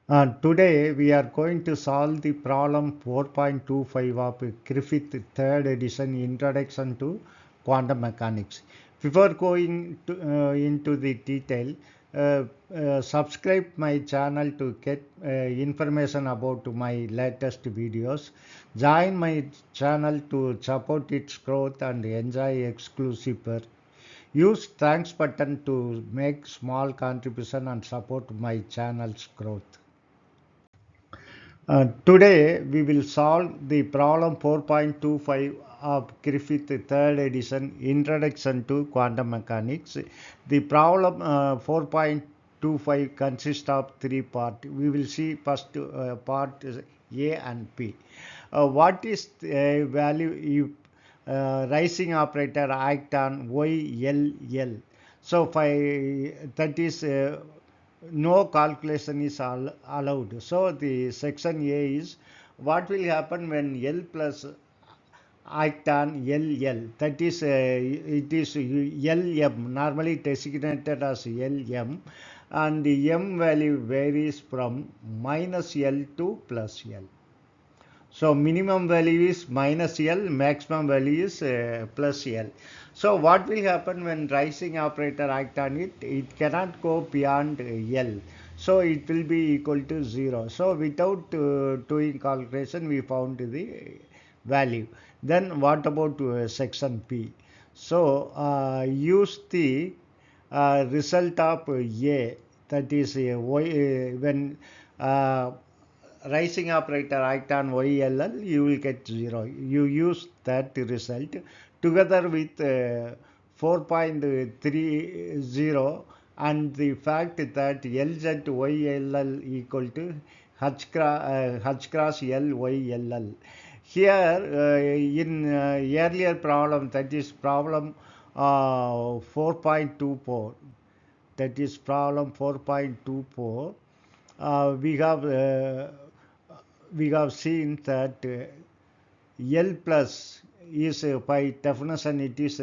Today we are going to solve the problem 4.25 of Griffith third edition Introduction to Quantum Mechanics. Before going into the detail, subscribe my channel to get information about my latest videos. Join my channel to support its growth and enjoy exclusive perks. Use thanks button to make small contribution and support my channel's growth. Today we will solve the problem 4.25 of Griffith third edition Introduction to Quantum Mechanics. The problem 4.25 consists of three parts. We will see first part is A and B. What is the value if rising operator act on YLL? So that is no calculation is allowed. So the section A is what will happen when L plus act on LL, that is it is LM, normally designated as LM, and the M value varies from minus L to plus L. So minimum value is minus L, maximum value is plus L. So what will happen when rising operator act on it? It cannot go beyond L. So it will be equal to 0. So without doing calculation, we found the value. Then what about section P? So use the result of A, that is when rising operator act on YLL, you will get 0. You use that result together with 4.30 and the fact that LZ YLL equal to H cross L YLL. Here in earlier problem, that is problem 4.24, that is problem 4.24, we have seen that L plus is by definition it is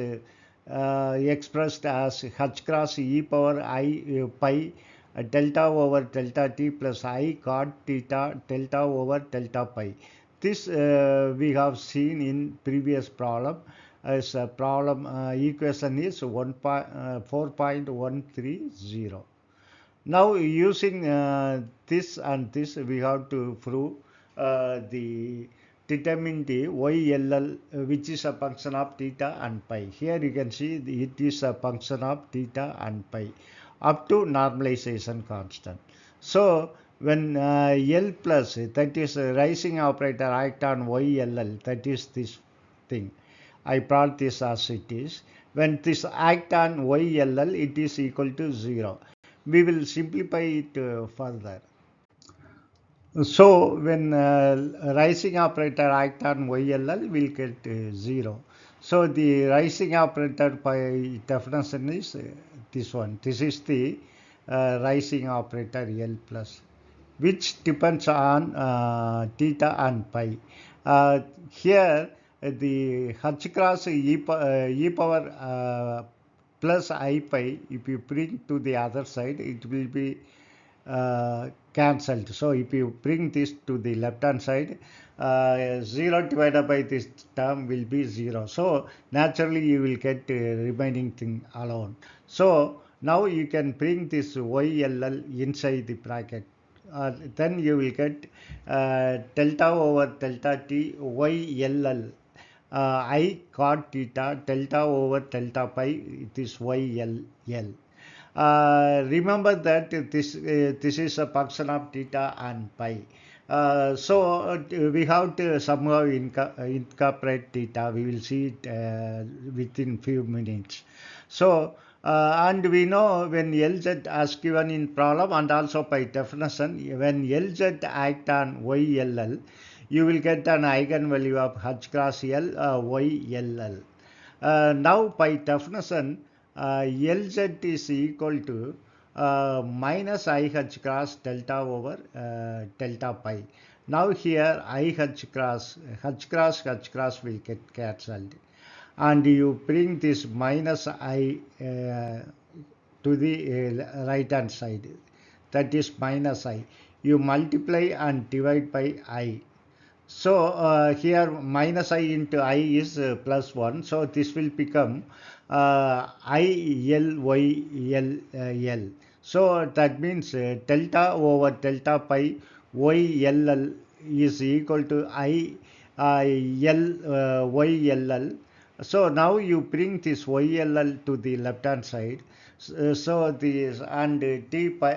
expressed as h cross e power I pi delta over delta t plus I cot theta delta over delta pi. This we have seen in previous problem as a problem equation is 4.130. Now using this and this, we have to prove the determine the YLL, which is a function of theta and pi. Here you can see it is a function of theta and pi up to normalization constant. So when L plus, that is a rising operator act on YLL, that is this thing. I brought this as it is. When this act on YLL, it is equal to 0. We will simplify it further. So when rising operator act on YLL, we'll get 0. So the rising operator by definition is this one. This is the rising operator L plus, which depends on theta and pi. Here the h cross e power plus I pi, if you bring to the other side, it will be cancelled. So if you bring this to the left hand side, 0 divided by this term will be 0. So naturally you will get remaining thing alone. So now you can bring this YLL inside the bracket. Then you will get delta over delta t YLL. I cot theta delta over delta pi, it is YLL. Remember that this is a function of theta and pi. So we have to somehow incorporate theta. We will see it within few minutes. So and we know when LZ as given in problem and also by definition, when LZ act on YLL, you will get an eigenvalue of h cross L YLL. Now by definition, LZ is equal to minus IH cross delta over delta pi. Now here IH cross, H cross will get cancelled. And you bring this minus I to the right hand side. that is minus I. You multiply and divide by I. So here minus I into I is plus 1. So this will become I L Y L L. So that means delta over delta pi Y L L is equal to I L Y L L. So now you bring this Y L L to the left hand side. So this and t pi,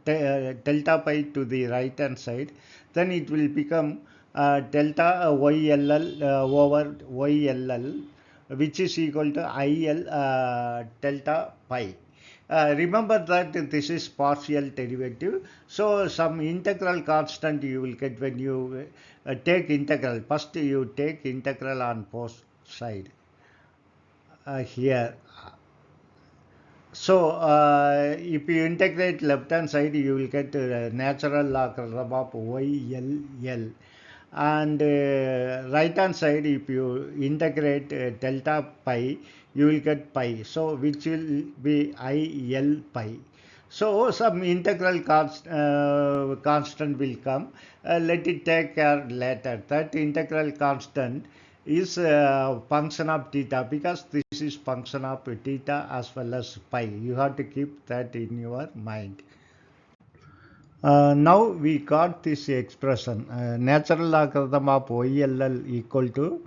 delta pi to the right hand side, then it will become delta YLL over YLL, which is equal to IL delta pi. Remember that this is partial derivative, so some integral constant you will get when you take integral. First you take integral on both side here. So if you integrate left hand side, you will get natural logarithm of YLL. And right hand side, if you integrate delta pi, you will get pi. So which will be IL pi. So some integral constant will come. Let it take care later. That integral constant is function of theta, because this is function of theta as well as pi. You have to keep that in your mind. Now we got this expression, natural logarithm of YLL equal to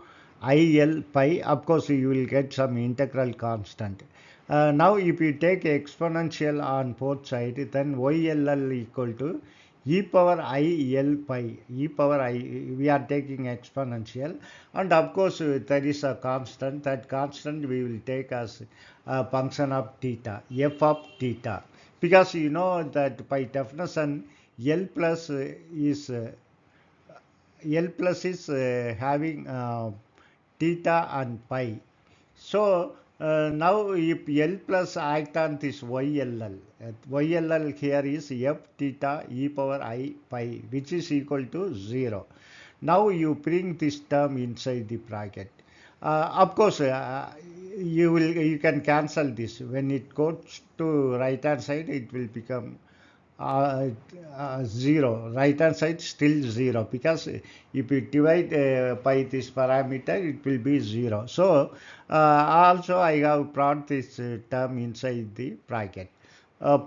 IL pi. Of course, you will get some integral constant. Now if you take exponential on both sides, then YLL equal to e power I L pi. E power I, we are taking exponential, and of course there is a constant. That constant we will take as a function of theta, f of theta, because you know that by definition L plus is having theta and pi. So now if L plus act on this YLL, YLL here is f theta e power I pi, which is equal to 0. Now you bring this term inside the bracket. Of course, you can cancel this. When it goes to right hand side, it will become 0. Right hand side still 0, because if you divide by this parameter, it will be 0. So also I have brought this term inside the bracket.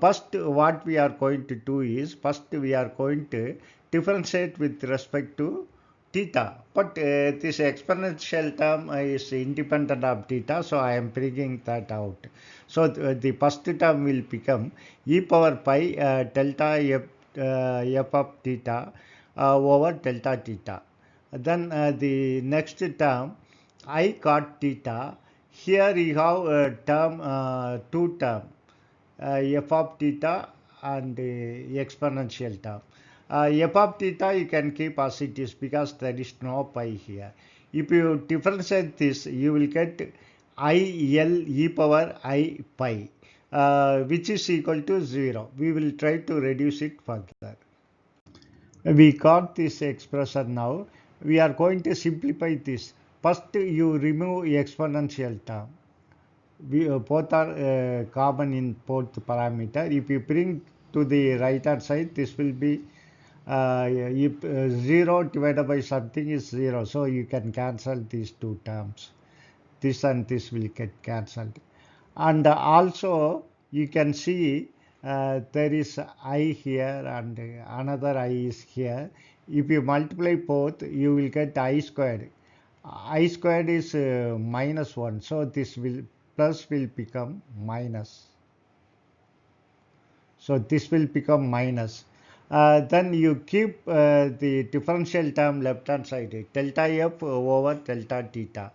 First what we are going to do is, first we are going to differentiate with respect to theta, but this exponential term is independent of theta, so I am bringing that out. So the first term will become e power pi delta f of theta over delta theta. Then the next term I cot theta. Here you have two term, f of theta and exponential term. F of theta you can keep as it is, because there is no pi here. If you differentiate this, you will get IL e power I pi, which is equal to 0. We will try to reduce it further. We got this expression now. We are going to simplify this. First, you remove exponential term. Both are common in both parameter. If you bring to the right hand side, this will be if 0 divided by something is 0, so you can cancel these two terms. This and this will get cancelled. And also you can see there is I here and another I is here. If you multiply both, you will get I squared. I squared is minus 1, so this will plus will become minus. So this will become minus. Then you keep the differential term left hand side, delta f over delta theta.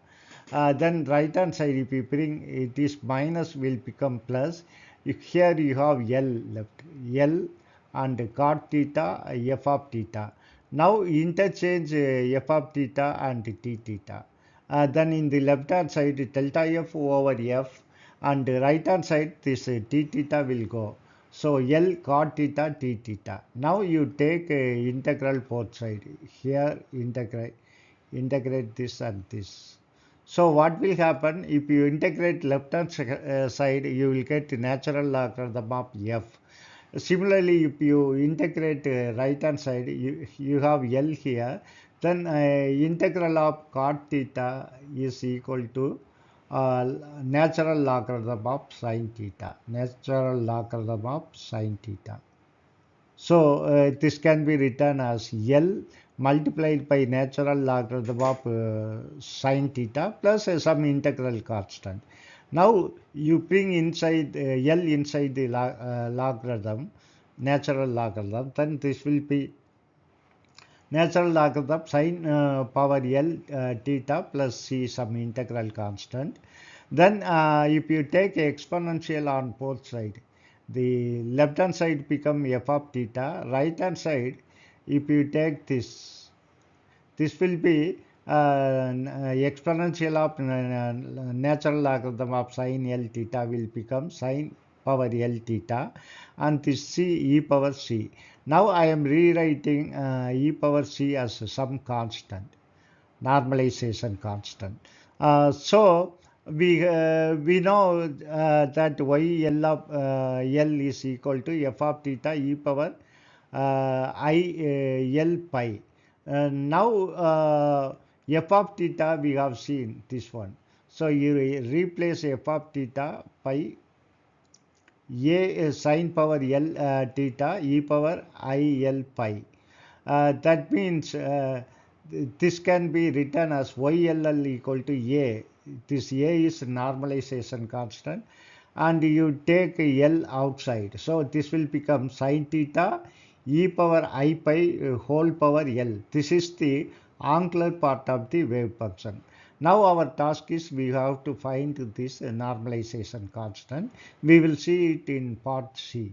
Then right hand side, if you bring it, is minus will become plus. Here you have L left, L and cot theta, f of theta. Now interchange f of theta and t theta. Then in the left hand side, delta f over f, and right hand side this t theta will go. So L cot theta t theta. Now you take integral both side. Here integrate this and this. So what will happen if you integrate left hand side, you will get natural logarithm of f. Similarly, if you integrate right hand side, you have L here, then integral of cot theta is equal to uh, natural logarithm of sine theta. Natural logarithm of sine theta. So this can be written as L multiplied by natural logarithm of sine theta plus some integral constant. Now you bring inside L inside the logarithm, natural logarithm, then this will be natural logarithm sine power L theta plus C some integral constant. Then if you take exponential on both sides, the left hand side become f of theta, right hand side if you take this will be exponential of natural logarithm of sine L theta will become sine power L theta and this C e power C. Now I am rewriting e power C as some constant, normalization constant. So we know that y L of L is equal to f of theta e power I L pi. Now f of theta we have seen this one. So you replace f of theta by a sine power L theta e power I L pi. That means this can be written as YLL equal to A. This A is normalization constant and you take L outside. So this will become sine theta e power I pi whole power L. This is the angular part of the wave function. Now our task is we have to find this normalization constant. We will see it in part C.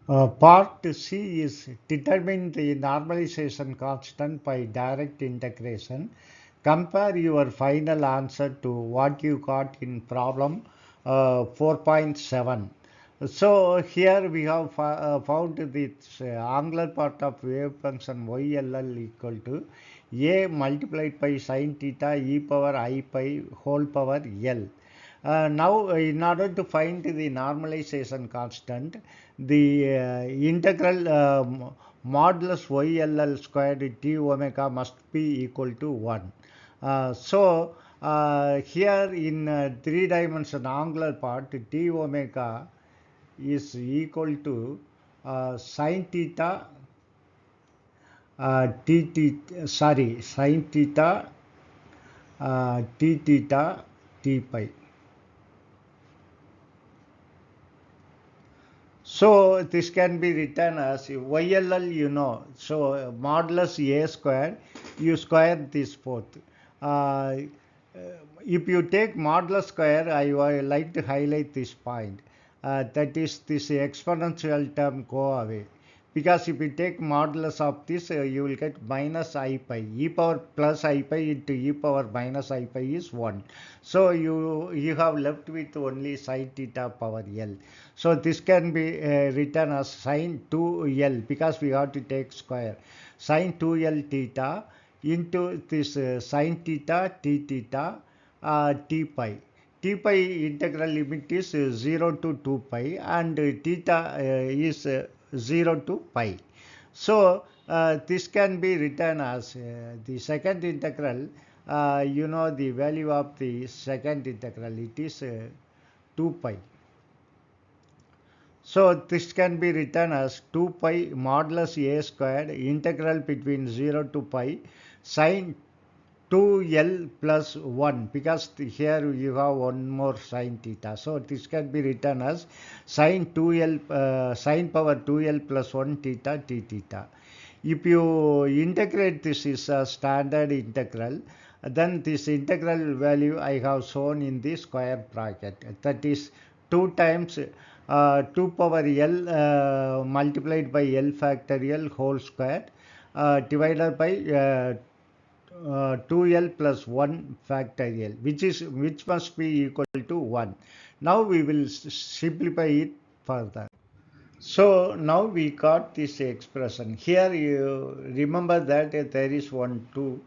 Part C is determine the normalization constant by direct integration. Compare your final answer to what you got in problem 4.7. So here we have found this angular part of wave function YLL equal to A multiplied by sine theta e power I pi whole power L. Now, in order to find the normalization constant, the integral modulus YLL squared t omega must be equal to 1. Here in three-dimensional angular part, t omega is equal to sine theta sine theta t theta t pi. So this can be written as YLL, you know. So modulus A square, you square this both. Uh, if you take modulus square, I would like to highlight this point. That is this exponential term go away. Because if you take modulus of this, you will get minus I pi. E power plus I pi into e power minus I pi is 1. So you have left with only sine theta power L. So this can be written as sine 2L because we have to take square. Sine 2L theta into this sine theta t theta t pi. T pi integral limit is 0 to 2 pi and theta is 0 to pi. So this can be written as the second integral. You know the value of the second integral, it is 2 pi. So this can be written as 2 pi modulus A squared integral between 0 to pi sine 2L plus 1 because here you have one more sine theta. So this can be written as sine 2L sine power 2L plus 1 theta t theta. If you integrate this is a standard integral, then this integral value I have shown in the square bracket. That is 2 times 2 power L multiplied by L factorial whole square divided by 2L plus 1 factorial, which must be equal to 1. Now we will simplify it further. So now we got this expression. Here you remember that there is 1 2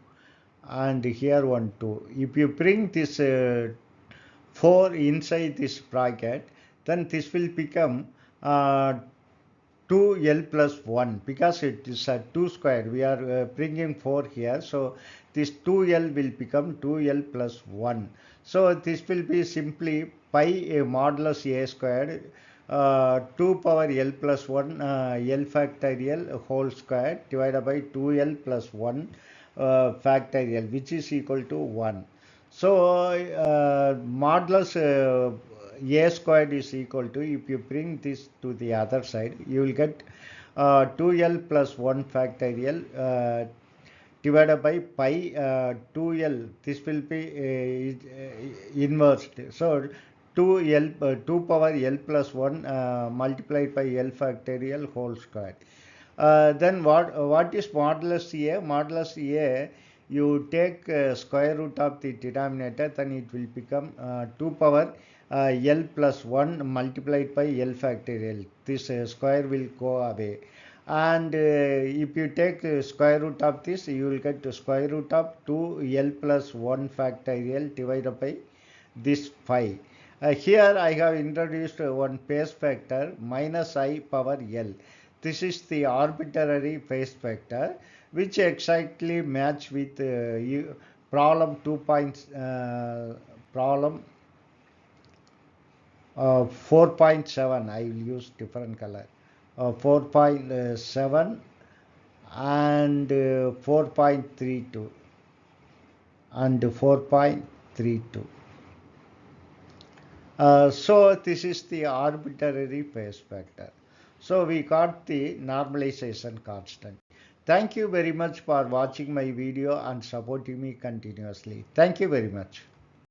and here 1 2. If you bring this 4 inside this bracket, then this will become 2L plus 1, because it is a 2 square. We are bringing 4 here. So this 2L will become 2L plus 1. So this will be simply pi a modulus A squared 2 power L plus 1 L factorial whole square divided by 2L plus 1 factorial, which is equal to 1. So modulus A squared is equal to, if you bring this to the other side, you will get 2L plus 1 factorial divided by pi 2L. This will be inversed. So 2L 2 power L plus 1 multiplied by L factorial whole square. Then what is modulus A? Modulus A, you take square root of the denominator, then it will become 2 power L plus 1 multiplied by L factorial. This square will go away. And if you take square root of this, you will get the square root of 2L plus 1 factorial divided by this 5. Here I have introduced one phase factor minus I power L. This is the arbitrary phase factor which exactly match with problem 2 points, problem 4.7. I will use different color. 4.7 and 4.32 and 4.32. So this is the arbitrary phase factor. So we got the normalization constant. Thank you very much for watching my video and supporting me continuously. Thank you very much.